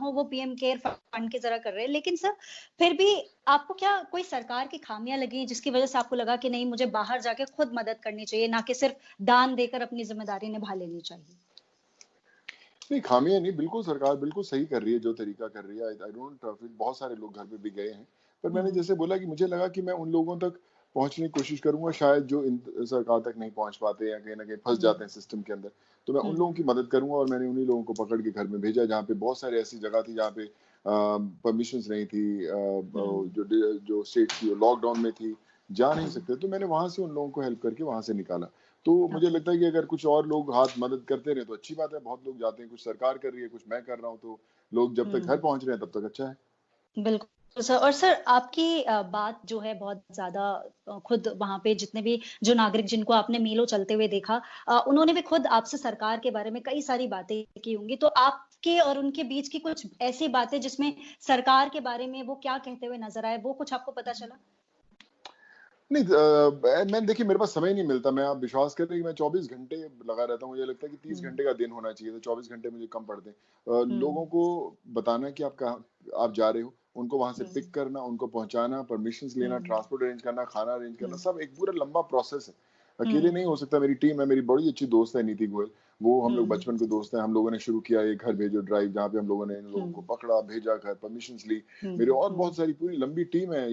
हो वो PM care fund की तरह कर रहे हैं। लेकिन सर फिर भी आपको क्या कोई सरकार की खामियाँ लगी जिसकी वज़ह से आपको लगा कि नहीं मुझे बाहर जाके खुद मदद करनी चाहिए, ना कि सिर्फ़ दान देकर अपनी ज़िम्मेदारी निभा लेनी चाहिए? नहीं, खामियाँ नहीं, बिल्कुल सरकार बिल्कुल सही कर रही है, जो तरीका कर रही है। आई आई डोंट फील बहुत सारे लोग घर पे भी गए हैं। पर मैंने हुँ, जैसे बोला कि मुझे लगा कि मैं उन लोगों तक पहुँचने की कोशिश करूँगा शायद जो इन सरकार तक नहीं पहुँच पाते या कहीं न कहीं फँस हुँ, जाते हैं सिस्टम के अंदर। तो मैं उन लोगों हुँ, की मदद करूँगा और मैंने उन्हीं लोगों को पकड़ के घर में भेजा जहाँ पे बहुत सारी ऐसी जगह थी जहाँ पे परमिशंस नहीं थी हुँ, जो स्टेट थी वो लॉकडाउन में थी, जा नहीं हुँ, सकते। तो मैंने वहाँ से उन लोगों को हेल्प करके वहाँ से निकाला। तो मुझे ओके। लगता है कि अगर कुछ और लोग हाथ मदद करते रहे तो अच्छी बात है, बहुत लोग जाते हैं, कुछ सरकार कर रही है, कुछ मैं कर रहा हूँ, तो लोग जब तक घर हुँ। पहुँच रहे हैं तब तक अच्छा है। बिल्कुल सर और सर आपकी बात जो है बहुत ज़्यादा खुद वहाँ पे जितने भी जो नागरिक जिनको आपने मीलों चलते हुए देखा उन्होंने भी खुद आपसे सरकार के बारे में कई सारी बातें की होंगी। तो आपके और उनके बीच की कुछ ऐसी बातें जिसमें सरकार के बारे में वो क्या कहते हुए नज़र आए, वो कुछ आपको पता चला? नहीं मैं देखिए मेरे पास समय नहीं मिलता, मैं आप विश्वास करें कि मैं 24 घंटे लगा रहता हूँ, मुझे लगता है कि 30 हुँ, घंटे का दिन होना चाहिए, तो 24 घंटे मुझे कम पड़ते हैं। लोगों हुँ, को बताना कि आप कहाँ आप जा रहे हो, उनको वहाँ से हुँ, पिक करना, उनको पहुँचाना, परमिशंस लेना, हुँ, ट्रांसपोर्ट अरेंज करना, खाना अरेंज करना, हुँ, सब एक पूरा लंबा प्रोसेस है। अकेले नहीं हो हुँ, सकता, मेरी टीम है, मेरी बड़ी अच्छी दोस्त है नीति गोयल, वो हम लोग हुँ, बचपन के दोस्त हैं, हम लोगों ने शुरू किया ये घर भेजो ड्राइव जहाँ पे हम लोगों ने इन लोगों को हुँ, पकड़ा, भेजा घर, परमिशंस ली। मेरे हुँ, और बहुत हुँ, सारी पूरी लंबी टीम है,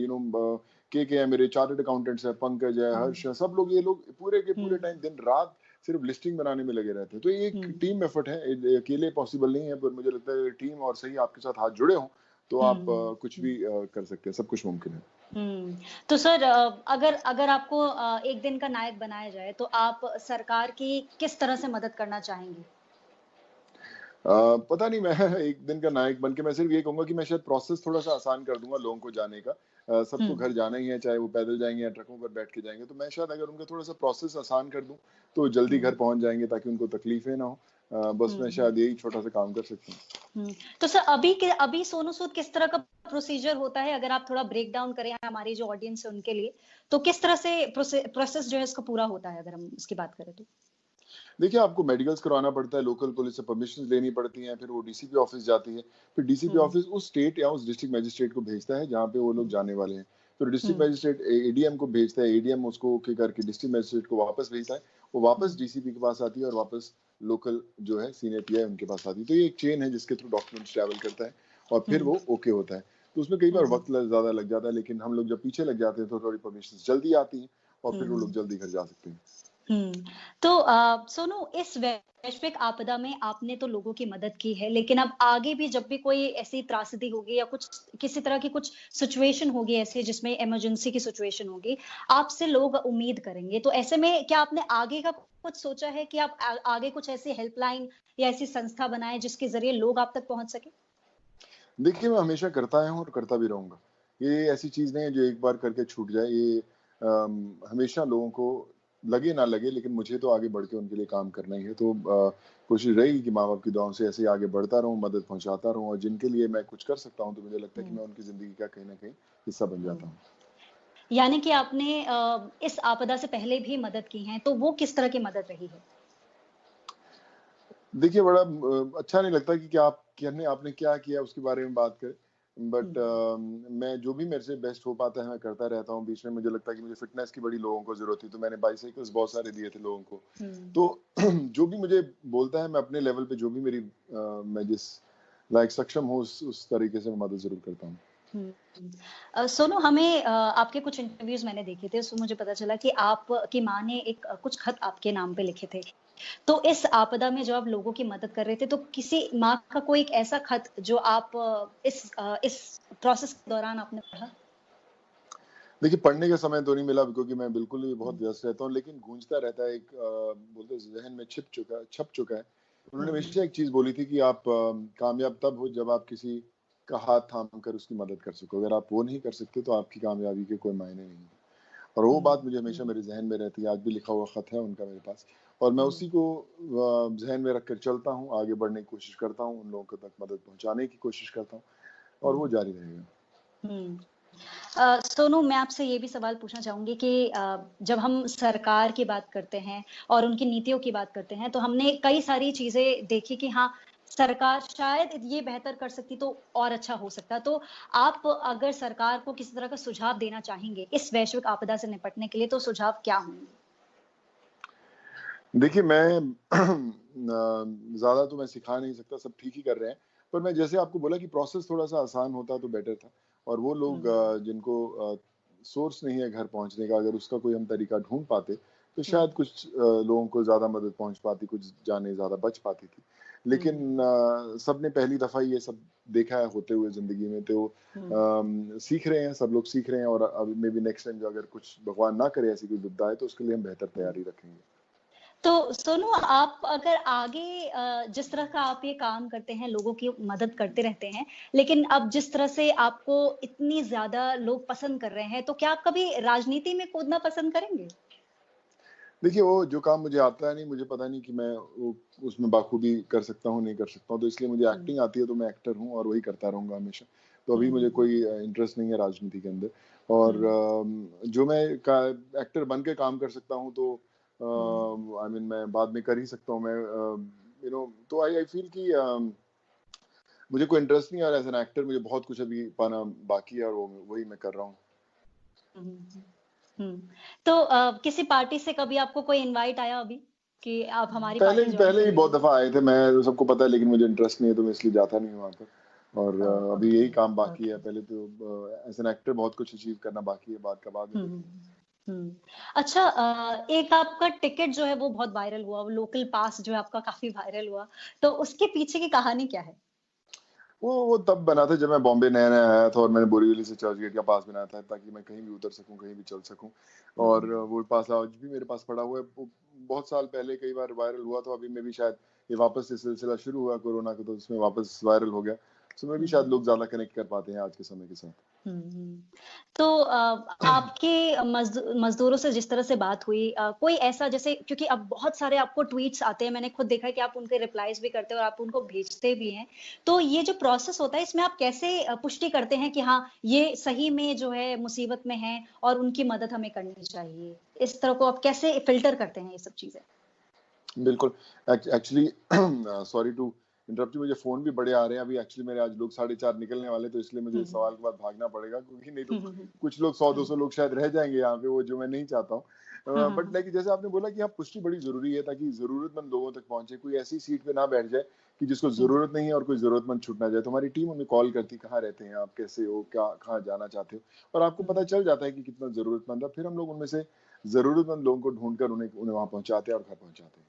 के हैं, मेरे चार्टर्ड अकाउंटेंट्स हैं, पंकज है, हुँ, हर्ष है, सब लोग ये लोग पूरे के पूरे हुँ, टाइम दिन-रात सिर्फ लिस्टिंग बनाने में लगे रहते हैं। तो ये एक हुँ, टीम एफर्ट है, अकेले पॉसिबल नहीं है, पर मुझे लगता है टीम और सही आपके साथ हाथ जुड़े हों, तो हुँ, आप कुछ हुँ। भी कर सकते हैं, सब कुछ मुमकिन है। हुँ। तो सर अगर अगर आपको एक दिन का नायक बनाया जाए, तो आप सरकार की किस तरह से मदद करना चाहेंगे? पता नहीं मैं एक दिन का नायक बन के मैं सिर्फ ये कहूँगा कि मैं शायद प्रोसेस थोड़ा-सा आसान कर दूँगा लोगों को जाने का। सबको हुँ, घर जाना ही है, चाहे वो पैदल जाएँगे या ट्रकों पर बैठ के जाएँगे, तो मैं शायद अगर उनका थोड़ा-सा प्रोसेस आसान कर दूँ, तो जल्दी घर हुँ, पहुँच जाएँगे ताकि उनको तकलीफ़ें ना हो। बस हुँ, मैं हुँ, शायद यही छोटा-सा काम कर सकता हूँ। हुँ। तो सर अभी सोनू सूद किस तरह का प्रोसीजर होता है? अगर आप थोड़ा ब्रेक डाउन करें हमारी जो ऑडियंस है उनके लिए, तो किस तरह से प्रोसेस जो है इसका पूरा होता है अगर हम इसकी बात करें तो? देखिए, आपको मेडिकल्स करवाना पड़ता है, लोकल पुलिस से परमिशंस लेनी पड़ती हैं, फिर वो डीसीपी ऑफ़िस जाती है। फिर डीसीपी हुँ, ऑफ़िस उस स्टेट या उस डिस्ट्रिक्ट मजिस्ट्रेट को भेजता है, जहाँ पे वो लोग हुँ, जाने वाले हैं। फिर डिस्ट्रिक्ट हुँ, मजिस्ट्रेट एडीएम को भेजता है, एडीएम उसको ओके करके डिस्ट्रिक्ट मजिस्ट्रेट को वापस भेजता है। वो वापस हुँ, डीसीपी के पास आती है और वापस लोकल जो है सीनियर पीआई उनके पास आती है। तो ये एक चेन है जिसके थ्रू डॉक्यूमेंट्स ट्रैवल करता है और फिर हुँ, वो ओके होता है। तो उसमें कई बार हुँ, वक़्त ल ज़्यादा लग जाता है, लेकिन हम लोग जब पीछे लग जाते हैं, तो थोड़ी परमिशंस जल्दी आती हैं और फिर वो लोग हुँ। जल्दी घर जा सकते हैं। हुँ। तो सोनू इस वैश्विक आपदा में आपने तो लोगों की मदद की है, लेकिन अब आगे भी जब भी कोई ऐसी त्रासदी होगी या कुछ किसी तरह की कुछ सिचुएशन होगी ऐसी जिसमें इमरजेंसी की सिचुएशन होगी, आपसे लोग उम्मीद करेंगे। तो ऐसे में क्या आपने आगे का कुछ सोचा है कि आप आगे कुछ ऐसी हेल्पलाइन या ऐसी संस्था बनाएँ जिसके ज़रिए लोग आप तक पहुँच सकें? देखिए, मैं हमेशा करता आया हूँ और करता भी रहूँगा। ये ऐसी चीज़ नहीं है जो एक बार करके छूट जाए, ये हमेशा लोगों को लगे ना लगे लेकिन मुझे तो आगे बढ़ के उनके लिए काम करना ही है। तो कोशिश रहेगी कि माँ-बाप की दुआओं से ऐसे ही आगे बढ़ता रहूँ, मदद पहुँचाता रहूँ और जिनके लिए मैं कुछ कर सकता हूँ, तो मुझे लगता है कि हुँ, मैं उनकी ज़िंदगी का कहीं न कहीं हिस्सा बन जाता हुँ। हूँ। यानी कि आपने इस आपदा से पहले भी मदद की है, तो वो किस तरह की मदद रही है? देखिए, बड़ा अच्छा नहीं लगता कि क्या आप कहने आपने क्या किया उसके बारे में बात करें। हुँ, बट मैं जो भी मेरे से बेस्ट हो पाता है मैं करता रहता हूँ। बीच में मुझे लगता है कि मुझे फ़िटनेस की बड़ी लोगों को ज़रूरत थी, तो मैंने बाइसाइकल्स बहुत सारे दिए थे लोगों को। हुँ। तो जो भी मुझे बोलता है मैं अपने लेवल पे जो भी मैं जिस लायक सक्षम हूँ उस तरीके से मैं मदद ज़रूर करता हूँ। हुँ, हुँ। सोनू हमें आपके कुछ इंटरव्यूज़ मैंने देखे थे, उसमें मुझे पता चला कि आपकी माँ ने एक कुछ खत आपके नाम पे लिखे थे। तो इस आपदा में जब आप लोगों की मदद कर रहे थे, तो किसी माँ का कोई एक ऐसा खत जो आप इस प्रोसेस के दौरान आपने पढ़ा? देखिए, पढ़ने का समय तो नहीं मिला क्योंकि मैं बिल्कुल ही बहुत हुँ, व्यस्त रहता हूँ, लेकिन गूँजता रहता है एक बोलते हैं ज़हन में छप चुका है। हुँ, उन्होंने हमेशा एक चीज़ बोली थी कि आप कामयाब तब हो जब आप किसी का हाथ थाम कर उसकी मदद कर सको। अगर आप वो नहीं कर सकते तो आपकी कामयाबी के कोई मायने नहीं हैं। और वो हुँ, बात मुझे हमेशा हुँ, मेरे ज़हन में रहती है, आज भी लिखा हुआ खत है उनका मेरे पास और मैं हुँ, उसी को ज़हन में रख कर चलता हूँ, आगे बढ़ने की कोशिश करता हूँ, उन लोगों तक मदद पहुँचाने की कोशिश करता हूँ और वो हुँ, जारी रहेगा। हुँ। सोनू मैं आपसे ये भी सवाल पूछना चाहूँगी कि जब हम सरकार की बात करते हैं और उनकी नीतियों की बात करते हैं, तो हमने कई सारी चीज़ें देखी कि हाँ, सरकार शायद ये बेहतर कर सकती तो और अच्छा हो सकता। तो आप अगर सरकार को किसी तरह का सुझाव देना चाहेंगे इस वैश्विक आपदा से निपटने के लिए तो सुझाव क्या होंगे? देखिए मैं ज़्यादा तो मैं सिखा नहीं सकता, सब ठीक ही कर रहे हैं। पर मैं जैसे आपको बोला कि प्रोसेस थोड़ा-सा आसान होता तो बेटर था और वो लोग हुँ, जिनको सोर्स नहीं है घर पहुँचने का, अगर उसका कोई हम तरीका ढूँढ पाते, तो हुँ, शायद कुछ लोगों को ज़्यादा मदद पहुँच पाती, कुछ जानें ज़्यादा बच पाती थी। हुँ, लेकिन सबने पहली दफ़ा ये सब देखा है होते हुए ज़िंदगी में, तो हुँ। सीख रहे हैं, सब लोग सीख रहे हैं और अब मेबी नेक्स्ट टाइम जो अगर कुछ भगवान ना करे ऐसी कोई विपदा आए, तो उसके लिए हम बेहतर हुँ। तैयारी रखेंगे। तो सोनू आप अगर आगे जिस तरह का आप ये काम करते हैं, लोगों की मदद करते रहते हैं, लेकिन अब जिस तरह से आपको इतनी ज़्यादा लोग पसंद कर रहे हैं, तो क्या आप कभी राजनीति में कूदना पसंद करेंगे? देखिए, वो जो काम मुझे आता है नहीं, मुझे पता नहीं कि मैं वो उसमें बाखूबी कर सकता हूँ, नहीं कर सकता हूँ, तो इसलिए मुझे हुँ, एक्टिंग आती है, तो मैं एक्टर हूँ और वही करता रहूँगा हमेशा। तो हुँ, अभी मुझे हुँ, कोई इंटरेस्ट नहीं है राजनीति के अंदर और हुँ, जो मैं का एक्टर बन के काम कर सकता हूँ, तो हुँ। आई मीन मैं बाद में कर ही सकता हूँ। मैं तो आई आई फ़ील कि मुझे कोई इंटरेस्ट नहीं है और एज़ एन एक्टर मुझे बहुत कुछ अभी पाना बाकी है और वो वही मैं कर रहा हूँ। हुँ, हुँ, हुँ। तो किसी पार्टी से कभी आपको कोई इनवाइट आया अभी कि आप हमारी पार्टी जॉइन पहले ही बहुत करिए? दफ़ा आए थे, मैं सबको पता है लेकिन मुझे इंटरेस्ट नहीं है तो मैं इसलिए जाता नहीं हूँ वहाँ पर। और अभी ओके, यही काम बाकी है, ओके। पहले तो एज़ एन एक्टर बहुत कुछ अचीव करना बाकी है, बाद का बाद में हुँ, देखेंगे। हुँ, हुँ। अच्छा एक आपका टिकट जो है वो बहुत वायरल हुआ, वो लोकल पास जो है आपका काफ़ी वायरल हुआ, तो उसके पीछे की कहानी क्या है? वो तब बना था जब मैं बॉम्बे नया-नया आया था और मैंने बोरीवली से चर्चगेट का पास बनाया था ताकि मैं कहीं भी उतर सकूँ, कहीं भी चल सकूँ। हुँ, और हुँ, वो पास आज भी मेरे पास पड़ा हुआ है। वो बहुत साल पहले कई बार वायरल हुआ था, अभी में भी शायद ये वापस से सिलसिला शुरू हुआ कोरोना का तो उसमें वापस वायरल हो गया। सो में भी हुँ, शायद हुँ, लोग ज़्यादा कनेक्ट कर पाते हैं आज के समय के साथ। हुँ, हुँ। तो आपके मज़दूरों से जिस तरह से बात हुई कोई ऐसा जैसे क्योंकि अब बहुत सारे आपको ट्वीट्स आते हैं, मैंने खुद देखा है कि आप उनके रिप्लाइज़ भी करते हैं और आप उनको भेजते भी हैं। तो ये जो प्रोसेस होता है, इसमें आप कैसे पुष्टि करते हैं कि हाँ, ये सही में जो है मुसीबत में हैं और उनकी मदद हमें करनी चाहिए? इस तरह को आप कैसे फ़िल्टर करते हैं ये सब चीज़ें? बिल्कुल। Actually sorry to interrupt you मुझे फ़ोन भी बड़े आ रहे हैं। अभी एक्चुअली मेरे आज लोग 4:30 निकलने वाले हैं, तो इसलिए मुझे हुँ, इस हुँ। सवाल के बाद भागना पड़ेगा क्योंकि नहीं तो हुँ, हुँ, हुँ। कुछ लोग हुँ। 100-200 लोग शायद रह जाएँगे यहाँ पे, वो जो मैं नहीं चाहता हूँ। हाँ, हाँ, बट हाँ। लाइक जैसे आपने बोला कि हाँ, पुष्टि बड़ी ज़रूरी है ताकि ज़रूरतमंद लोगों तक पहुँचे। कोई ऐसी सीट पे ना बैठ जाए कि जिसको हुँ, ज़रूरत नहीं है और कोई ज़रूरतमंद छूट ना जाए। तो हमारी टीम हमें कॉल करती है, "कहाँ रहते हैं आप? कैसे हो? क्या कहाँ जाना चाहते हो?" और आपको हुँ। पता चल जाता है कि कितना ज़रूरतमंद है। फिर हम लोग उनमें से ज़रूरतमंद लोगों को ढूँढ कर उन्हें उन्हें वहाँ पहुँचाते हैं और घर पहुँचाते हैं।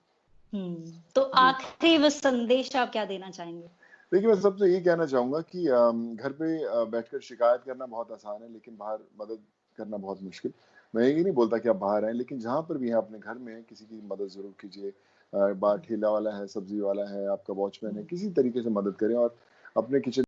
हुँ। तो जी। आखिरी वो संदेश आप क्या देना चाहेंगे? देखिए, मैं सबसे यही कहना चाहूँगा कि घर पे बैठकर शिकायत करना बहुत आसान है, लेकिन बाहर मदद करना बहुत मुश्किल। मैं ये नहीं बोलता कि आप बाहर आएँ, लेकिन जहाँ पर भी हैं अपने घर में किसी की मदद ज़रूर कीजिए। हुँ, बाहर हुँ, ठेला वाला है, सब्ज़ी वाला है, आपका वॉचमैन है, हुँ। किसी तरीके से मदद करें और अपने किचन